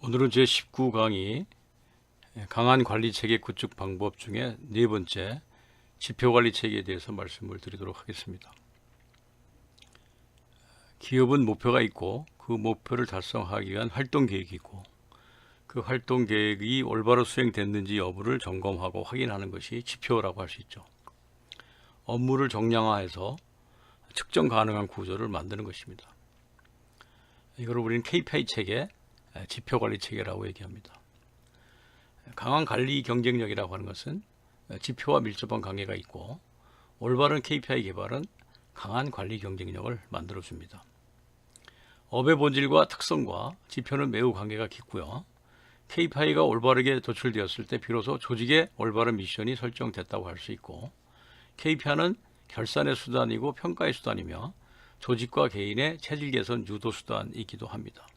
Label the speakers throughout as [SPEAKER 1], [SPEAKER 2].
[SPEAKER 1] 오늘은 제19 강의 강한 관리체계 구축 방법 중에 네 번째 지표관리체계에 대해서 말씀을 드리도록 하겠습니다. 기업은 목표가 있고 그 목표를 달성하기 위한 활동계획이 있고 그 활동계획이 올바로 수행됐는지 여부를 점검하고 확인하는 것이 지표라고 할 수 있죠. 업무를 정량화해서 측정 가능한 구조를 만드는 것입니다. 이걸 우리는 KPI 체계, 지표관리 체계라고 얘기합니다. 강한 관리 경쟁력이라고 하는 것은 지표와 밀접한 관계가 있고 올바른 KPI 개발은 강한 관리 경쟁력을 만들어줍니다. 업의 본질과 특성과 지표는 매우 관계가 깊고요. KPI가 올바르게 도출되었을 때 비로소 조직의 올바른 미션이 설정됐다고 할 수 있고 KPI는 결산의 수단이고 평가의 수단이며 조직과 개인의 체질 개선 유도 수단이기도 합니다.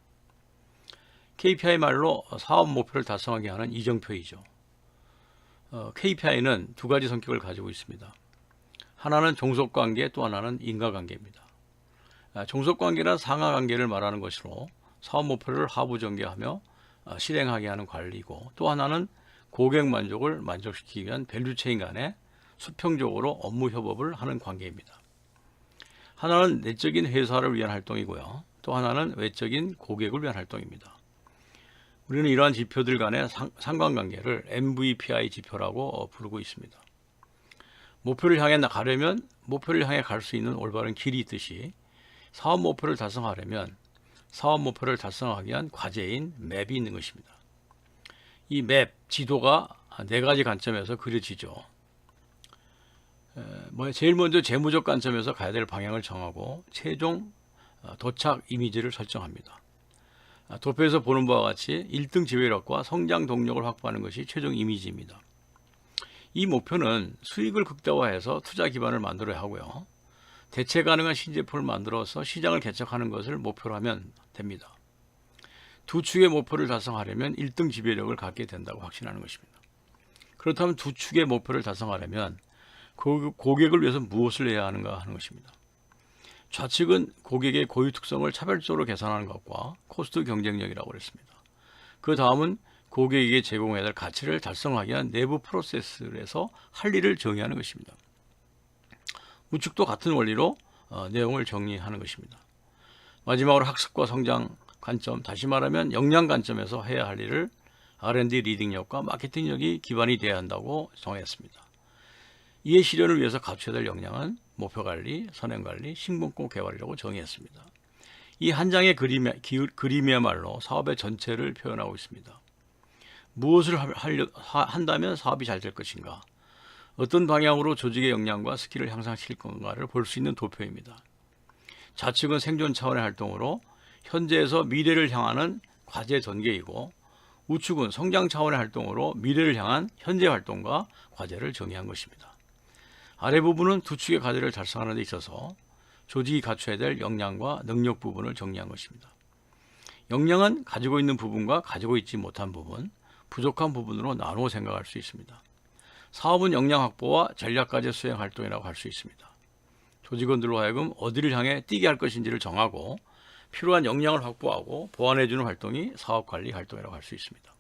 [SPEAKER 1] KPI 말로 사업 목표를 달성하게 하는 이정표이죠. KPI는 두 가지 성격을 가지고 있습니다. 하나는 종속관계, 또 하나는 인과관계입니다. 종속관계란 상하관계를 말하는 것으로 사업 목표를 하부전개하며 실행하게 하는 관리이고, 또 하나는 고객 만족을 만족시키기 위한 밸류체인 간에 수평적으로 업무 협업을 하는 관계입니다. 하나는 내적인 회사를 위한 활동이고요. 또 하나는 외적인 고객을 위한 활동입니다. 우리는 이러한 지표들 간의 상관관계를 MVPI 지표라고 부르고 있습니다. 목표를 향해 가려면 목표를 향해 갈 수 있는 올바른 길이 있듯이 사업 목표를 달성하려면 사업 목표를 달성하기 위한 과제인 맵이 있는 것입니다. 이 맵, 지도가 네 가지 관점에서 그려지죠. 제일 먼저 재무적 관점에서 가야 될 방향을 정하고 최종 도착 이미지를 설정합니다. 도표에서 보는 바와 같이 1등 지배력과 성장 동력을 확보하는 것이 최종 이미지입니다. 이 목표는 수익을 극대화해서 투자 기반을 만들어야 하고요. 대체 가능한 신제품을 만들어서 시장을 개척하는 것을 목표로 하면 됩니다. 두 축의 목표를 달성하려면 1등 지배력을 갖게 된다고 확신하는 것입니다. 그렇다면 두 축의 목표를 달성하려면 고객을 위해서 무엇을 해야 하는가 하는 것입니다. 좌측은 고객의 고유 특성을 차별적으로 계산하는 것과 코스트 경쟁력이라고 했습니다. 그 다음은 고객에게 제공해야 될 가치를 달성하기 위한 내부 프로세스에서 할 일을 정의하는 것입니다. 우측도 같은 원리로 내용을 정리하는 것입니다. 마지막으로 학습과 성장 관점, 다시 말하면 역량 관점에서 해야 할 일을 R&D 리딩력과 마케팅력이 기반이 되어야 한다고 정했습니다. 이해 실현을 위해서 갖춰야 될 역량은 목표관리, 선행관리, 신분권 개발이라고 정의했습니다. 이 한 장의 그림이야말로 사업의 전체를 표현하고 있습니다. 무엇을 한다면 사업이 잘 될 것인가, 어떤 방향으로 조직의 역량과 스킬을 향상시킬 건가를 볼 수 있는 도표입니다. 좌측은 생존 차원의 활동으로 현재에서 미래를 향하는 과제 전개이고, 우측은 성장 차원의 활동으로 미래를 향한 현재 활동과 과제를 정의한 것입니다. 아래 부분은 두 축의 과제를 달성하는 데 있어서 조직이 갖춰야 될 역량과 능력 부분을 정리한 것입니다. 역량은 가지고 있는 부분과 가지고 있지 못한 부분, 부족한 부분으로 나누어 생각할 수 있습니다. 사업은 역량 확보와 전략과제 수행 활동이라고 할 수 있습니다. 조직원들로 하여금 어디를 향해 뛰게 할 것인지를 정하고 필요한 역량을 확보하고 보완해주는 활동이 사업관리 활동이라고 할 수 있습니다.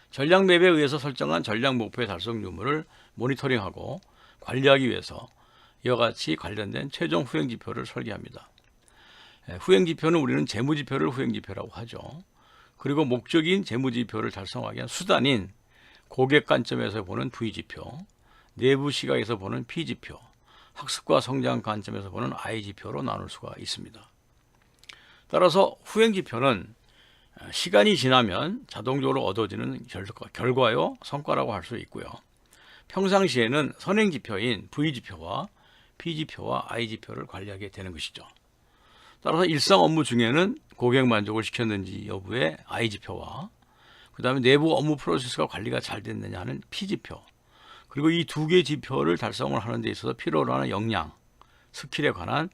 [SPEAKER 1] 전략 맵에 의해서 설정한 전략 목표의 달성 유무를 모니터링하고 관리하기 위해서 이와 같이 관련된 최종 후행지표를 설계합니다. 후행지표는 우리는 재무지표를 후행지표라고 하죠. 그리고 목적인 재무지표를 달성하기 위한 수단인 고객 관점에서 보는 V지표, 내부 시각에서 보는 P지표, 학습과 성장 관점에서 보는 I지표로 나눌 수가 있습니다. 따라서 후행지표는 시간이 지나면 자동적으로 얻어지는 결과요, 성과라고 할 수 있고요. 평상시에는 선행지표인 V지표와 P지표와 I지표를 관리하게 되는 것이죠. 따라서 일상 업무 중에는 고객 만족을 시켰는지 여부의 I지표와 그 다음에 내부 업무 프로세스가 관리가 잘 됐느냐 하는 P지표, 그리고 이 두 개의 지표를 달성을 하는 데 있어서 필요로 하는 역량, 스킬에 관한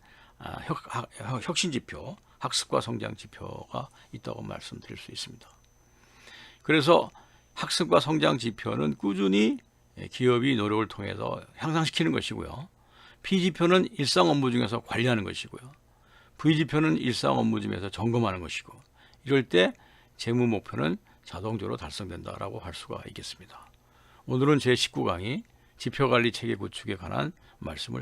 [SPEAKER 1] 혁신지표, 학습과 성장지표가 있다고 말씀드릴 수 있습니다. 그래서 학습과 성장지표는 꾸준히 기업이 노력을 통해서 향상시키는 것이고요. P지표는 일상 업무 중에서 관리하는 것이고요. V지표는 일상 업무 중에서 점검하는 것이고, 이럴 때 재무 목표는 자동적으로 달성된다라고 할 수가 있겠습니다. 오늘은 제 19강의 지표관리 체계 구축에 관한 말씀을